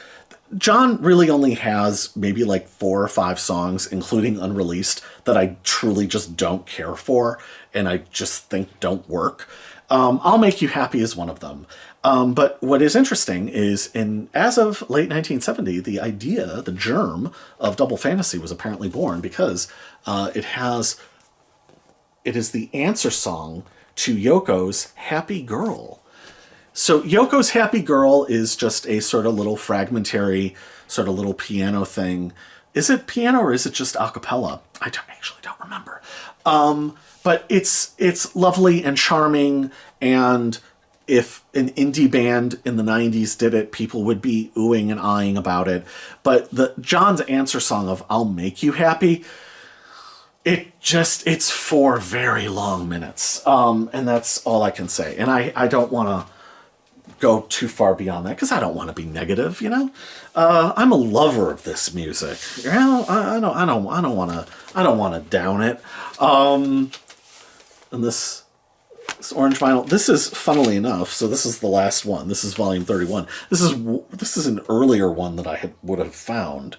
Speaker 1: John really only has maybe like 4 or 5 songs, including unreleased, that I truly just don't care for and I just think don't work. I'll Make You Happy is one of them. But what is interesting is, as of late 1970, the germ of Double Fantasy was apparently born because it is the answer song to Yoko's Happy Girl. So Yoko's Happy Girl is just a sort of little fragmentary, sort of little piano thing. Is it piano or is it just a cappella? I actually don't remember. But it's lovely and charming, and if an indie band in the 90s did it, people would be oohing and eyeing about it. But John's answer song of I'll Make You Happy, it's 4 very long minutes. And that's all I can say. And I don't want to go too far beyond that because I don't want to be negative, you know. I'm a lover of this music. You know, I don't want to down it. And this orange vinyl. This is, funnily enough, so this is the last one. This is volume 31. This is an earlier one that I would have found.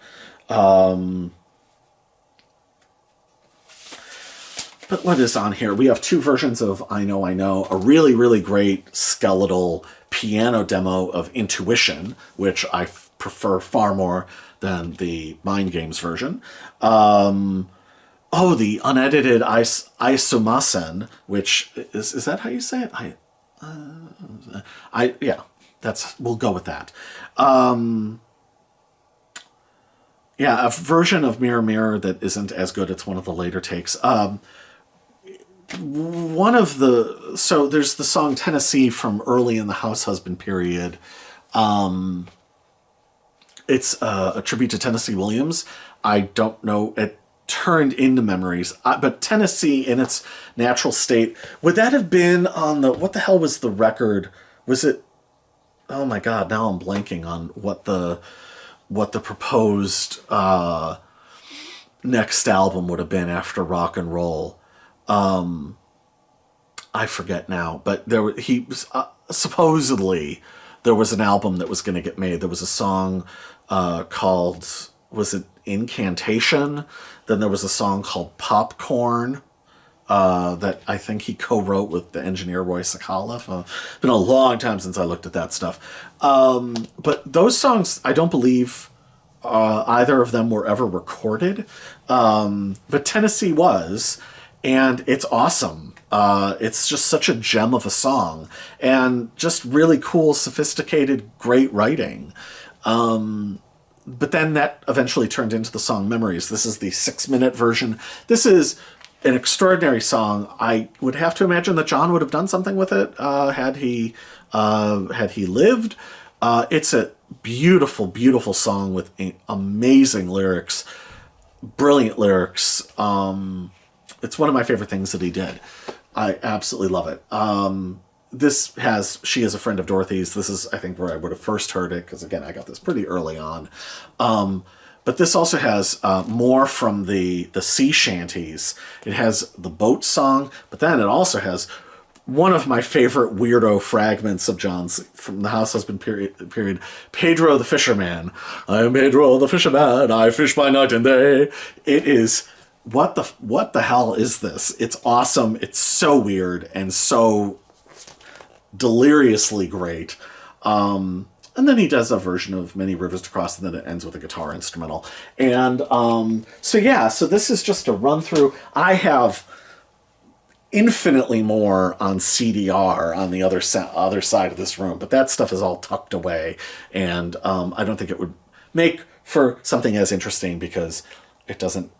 Speaker 1: But what is on here? We have two versions of I Know, a really, really great skeletal piano demo of Intuition, which I prefer far more than the Mind Games version. The unedited Isomasen, which is that how you say it? We'll go with that. A version of Mirror Mirror that isn't as good. It's one of the later takes. There's the song Tennessee from early in the House Husband period. It's a tribute to Tennessee Williams. I don't know, it turned into Memories, but Tennessee in its natural state, would that have been on what the hell was the record? Was it, oh my god, now I'm blanking on what the proposed next album would have been after Rock and Roll. I forget now, but supposedly there was an album that was going to get made. There was a song called, was it Incantation? Then there was a song called Popcorn that I think he co-wrote with the engineer Roy Sakala. It's been a long time since I looked at that stuff. But those songs, I don't believe either of them were ever recorded. But Tennessee was, and it's awesome. It's just such a gem of a song, and just really cool, sophisticated, great writing. But then that eventually turned into the song Memories. This is the 6-minute version. This is an extraordinary song. I would have to imagine that John would have done something with it had he lived. It's a beautiful, beautiful song with amazing lyrics, brilliant lyrics. It's one of my favorite things that he did. I absolutely love it. This has She Is a Friend of Dorothy's. This is, I think, where I would have first heard it, because, again, I got this pretty early on. But this also has more from the sea shanties. It has the boat song, but then it also has one of my favorite weirdo fragments of John's from the House Husband period, Pedro the Fisherman. I am Pedro the Fisherman, I fish by night and day. It is, what the hell is this? It's awesome. It's so weird and so deliriously great. And then he does a version of Many Rivers to Cross, and then it ends with a guitar instrumental. And so this is just a run through. I have infinitely more on CDR on the other side of this room, but that stuff is all tucked away, and I don't think it would make for something as interesting because it doesn't,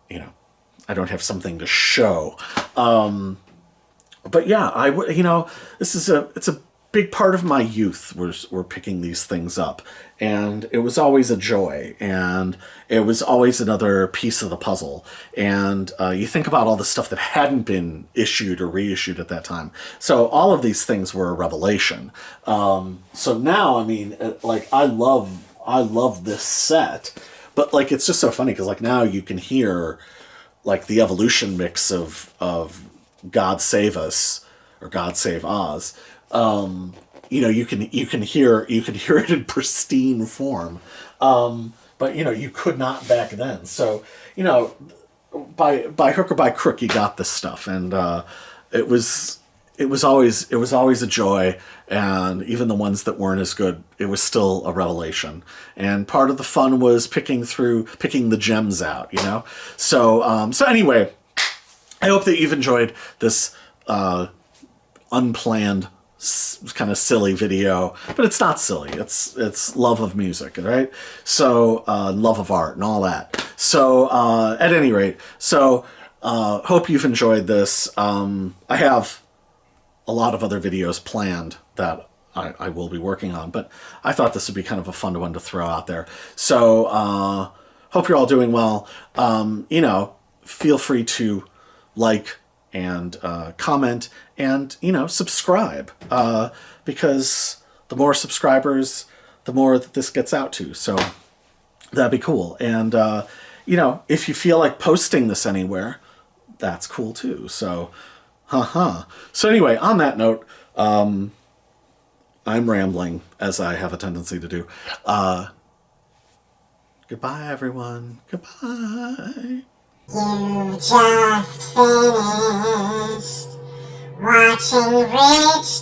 Speaker 1: I don't have something to show. But yeah, it's a big part of my youth were picking these things up, and it was always a joy, and it was always another piece of the puzzle. And you think about all the stuff that hadn't been issued or reissued at that time, so all of these things were a revelation. So now, I love this set, but it's just so funny because now you can hear the Evolution mix of God Save Us or God Save Oz. You can hear it in pristine form, but you could not back then. So by hook or by crook, you got this stuff, and it was always a joy. And even the ones that weren't as good, it was still a revelation. And part of the fun was picking the gems out. So anyway, I hope that you've enjoyed this unplanned, kind of silly video, but it's not silly. It's love of music, right? So love of art and all that. So at any rate, hope you've enjoyed this. I have a lot of other videos planned that I will be working on, but I thought this would be kind of a fun one to throw out there. So hope you're all doing well. Feel free to like and comment and subscribe, because the more subscribers, the more that this gets out to. So that'd be cool. And, you know, if you feel like posting this anywhere, that's cool too. So, So anyway, on that note, I'm rambling, as I have a tendency to do. Goodbye, everyone. Goodbye.
Speaker 2: You just finished watching Rich